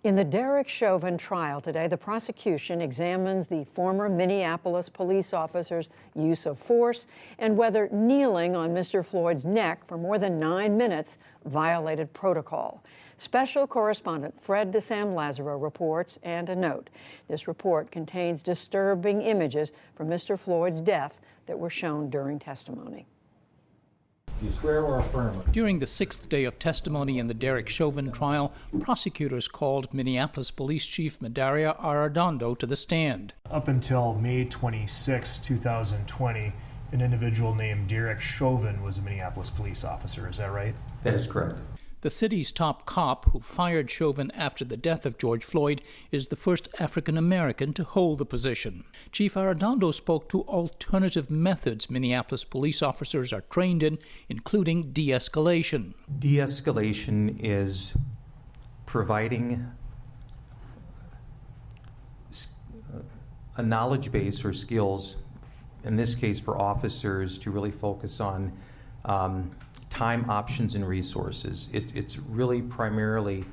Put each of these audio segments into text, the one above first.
In the Derek Chauvin trial today, the prosecution examines the former Minneapolis police officer's use of force and whether kneeling on Mr. Floyd's neck for more than 9 minutes violated protocol. Special correspondent Fred DeSam Lazaro reports, and a note. This report contains disturbing images from Mr. Floyd's death that were shown during testimony. You swear or affirm? During the sixth day of testimony in the Derek Chauvin trial, prosecutors called Minneapolis Police Chief Medaria Arradondo to the stand. Up until May 26, 2020, an individual named Derek Chauvin was a Minneapolis police officer. Is that right? That is correct. The city's top cop, who fired Chauvin after the death of George Floyd, is the first African-American to hold the position. Chief Arradondo spoke to alternative methods Minneapolis police officers are trained in, including de-escalation. De-escalation is providing a knowledge base or skills, in this case for officers, to really focus on time, options, and resources. It's really primarily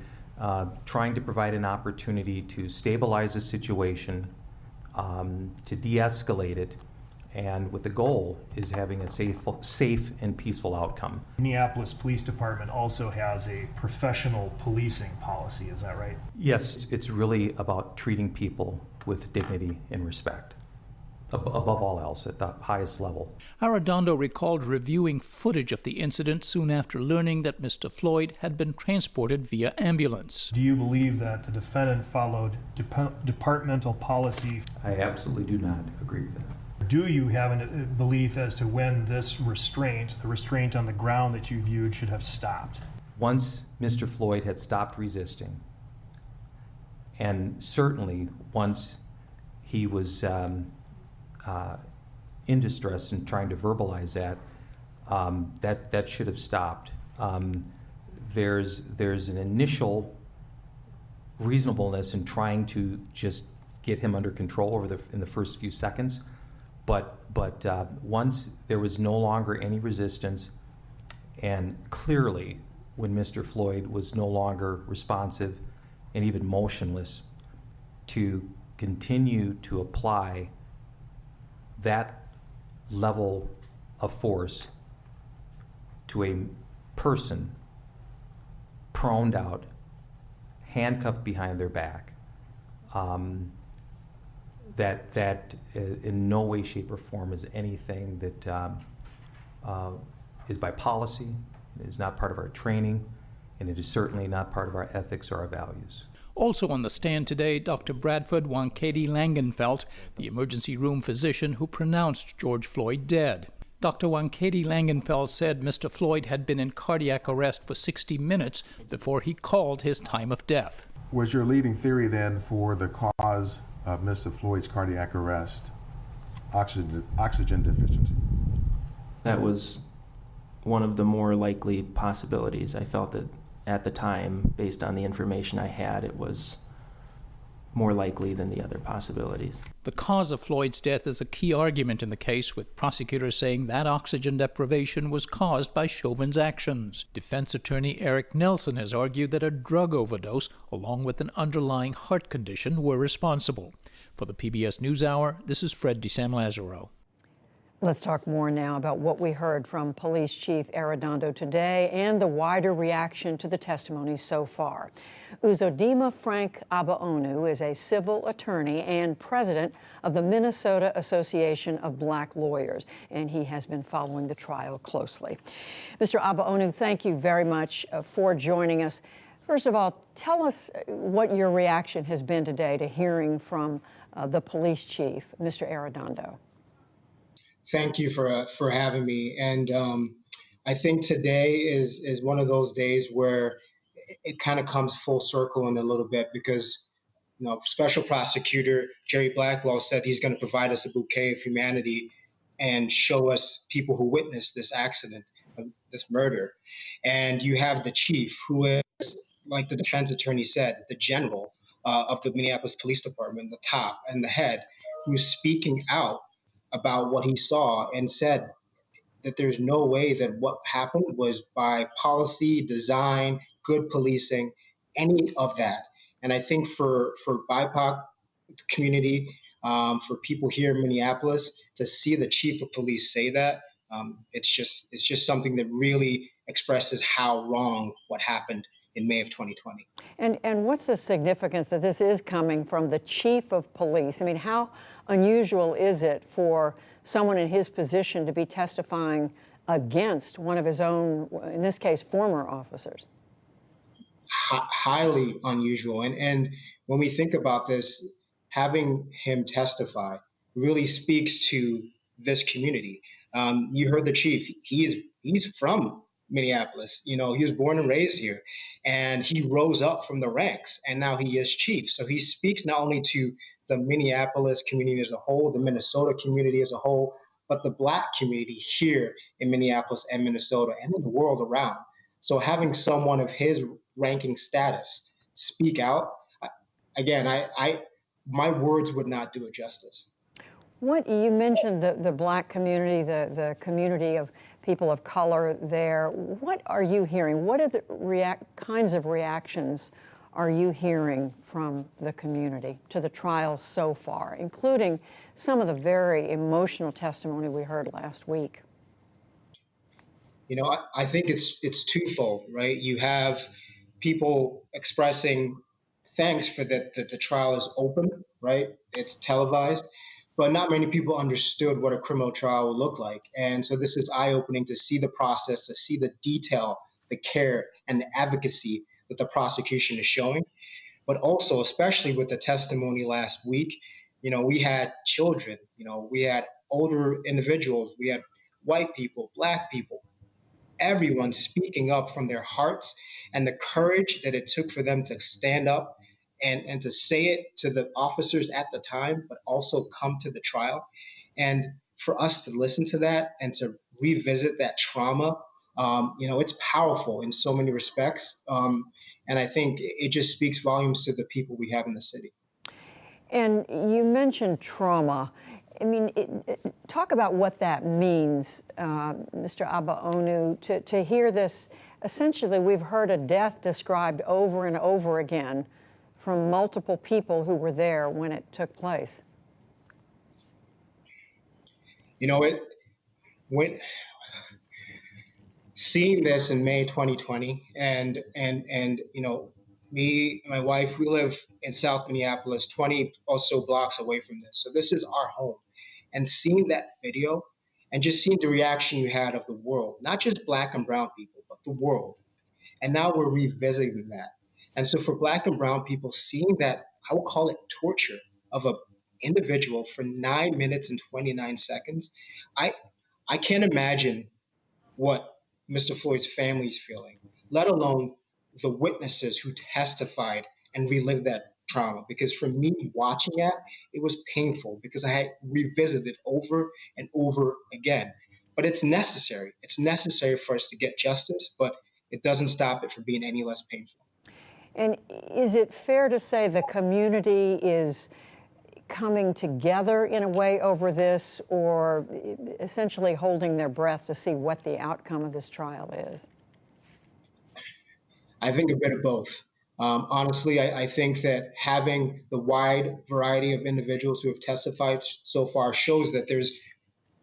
trying to provide an opportunity to stabilize a situation, to de-escalate it, and with the goal is having a safe and peaceful outcome. Minneapolis Police Department also has a professional policing policy, is that right? Yes, it's really about treating people with dignity and respect, above all else, at the highest level. Arradondo recalled reviewing footage of the incident soon after learning that Mr. Floyd had been transported via ambulance. Do you believe that the defendant followed departmental policy? I absolutely do not agree with that. Do you have a belief as to when this restraint, the restraint on the ground that you viewed, should have stopped? Once Mr. Floyd had stopped resisting, and certainly once he was in distress and trying to verbalize that, that should have stopped. There's an initial reasonableness in trying to just get him under control in the first few seconds, but once there was no longer any resistance, and clearly when Mr. Floyd was no longer responsive and even motionless, to continue to apply that level of force to a person proned out, handcuffed behind their back, that in no way, shape, or form is anything that is by policy, is not part of our training, and it is certainly not part of our ethics or our values. Also on the stand today, Dr. Bradford Wankady Langenfeld, the emergency room physician who pronounced George Floyd dead. Dr. Wankady Langenfeld said Mr. Floyd had been in cardiac arrest for 60 minutes before he called his time of death. Was your leading theory then for the cause of Mr. Floyd's cardiac arrest oxygen deficiency? That was one of the more likely possibilities. I felt that at the time, based on the information I had, it was more likely than the other possibilities. The cause of Floyd's death is a key argument in the case, with prosecutors saying that oxygen deprivation was caused by Chauvin's actions. Defense attorney Eric Nelson has argued that a drug overdose, along with an underlying heart condition, were responsible. For the PBS NewsHour, this is Fred DeSam Lazaro. Let's talk more now about what we heard from Police Chief Arradondo today and the wider reaction to the testimony so far. Uzodimma Frank Abaonu is a civil attorney and president of the Minnesota Association of Black Lawyers, and he has been following the trial closely. Mr. Abaonu, thank you very much for joining us. First of all, tell us what your reaction has been today to hearing from the police chief, Mr. Arradondo. Thank you for having me. And I think today is one of those days where it kind of comes full circle in a little bit, because Special Prosecutor Jerry Blackwell said he's going to provide us a bouquet of humanity and show us people who witnessed this accident, this murder. And you have the chief, who is, like the defense attorney said, the general of the Minneapolis Police Department, the top and the head, who's speaking out about what he saw and said that there's no way that what happened was by policy, design, good policing, any of that. And I think for BIPOC community, for people here in Minneapolis to see the chief of police say that, it's just something that really expresses how wrong what happened in May of 2020. And what's the significance that this is coming from the chief of police? I mean, how unusual is it for someone in his position to be testifying against one of his own, in this case, former officers? Highly unusual. And when we think about this, having him testify really speaks to this community. You heard the chief. He's from Minneapolis. You know, he was born and raised here, and he rose up from the ranks, and now he is chief. So he speaks not only to the Minneapolis community as a whole, the Minnesota community as a whole, but the Black community here in Minneapolis and Minnesota and in the world around. So having someone of his ranking status speak out, again, my words would not do it justice. What you mentioned the Black community, the community of people of color there. What are you hearing? What are the kinds of reactions are you hearing from the community to the trial so far, including some of the very emotional testimony we heard last week? You know, I think it's twofold, right? You have people expressing thanks for that the trial is open, right? It's televised, but not many people understood what a criminal trial would look like. And so this is eye-opening to see the process, to see the detail, the care, and the advocacy that the prosecution is showing. But also, especially with the testimony last week, you know, we had children, you know, we had older individuals, we had white people, Black people, everyone speaking up from their hearts, and the courage that it took for them to stand up and to say it to the officers at the time, but also come to the trial. And for us to listen to that and to revisit that trauma, you know, it's powerful in so many respects. And I think it just speaks volumes to the people we have in the city. And you mentioned trauma. I mean, talk about what that means, Mr. Abaonu, to hear this. Essentially, we've heard a death described over and over again from multiple people who were there when it took place. You know, when seeing this in May 2020, and you know, me and my wife, we live in South Minneapolis, 20 or so blocks away from this. So this is our home. And seeing that video and just seeing the reaction you had of the world, not just Black and brown people, but the world. And now we're revisiting that. And so for Black and brown people, seeing that, I would call it torture of an individual for 9 minutes and 29 seconds, I can't imagine what Mr. Floyd's family is feeling, let alone the witnesses who testified and relived that trauma. Because for me, watching that, it was painful because I had revisited over and over again. But it's necessary. It's necessary for us to get justice, but it doesn't stop it from being any less painful. And is it fair to say the community is coming together in a way over this, or essentially holding their breath to see what the outcome of this trial is? I think a bit of both. Honestly, I think that having the wide variety of individuals who have testified so far shows that there's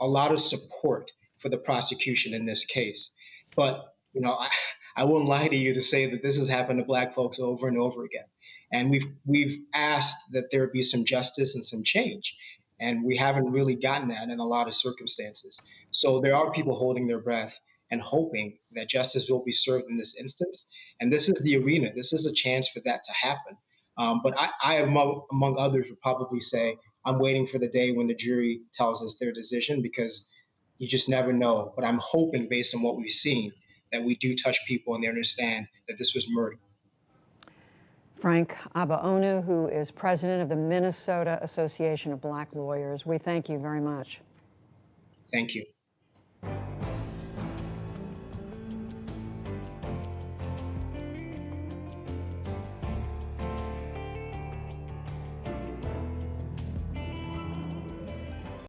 a lot of support for the prosecution in this case. But, you know, I wouldn't lie to you to say that this has happened to Black folks over and over again. And we've asked that there be some justice and some change. And we haven't really gotten that in a lot of circumstances. So there are people holding their breath and hoping that justice will be served in this instance. And this is the arena. This is a chance for that to happen. But I among others, would probably say I'm waiting for the day when the jury tells us their decision, because you just never know. But I'm hoping, based on what we've seen, that we do touch people and they understand that this was murder. Frank Abaonu, who is president of the Minnesota Association of Black Lawyers, we thank you very much. Thank you.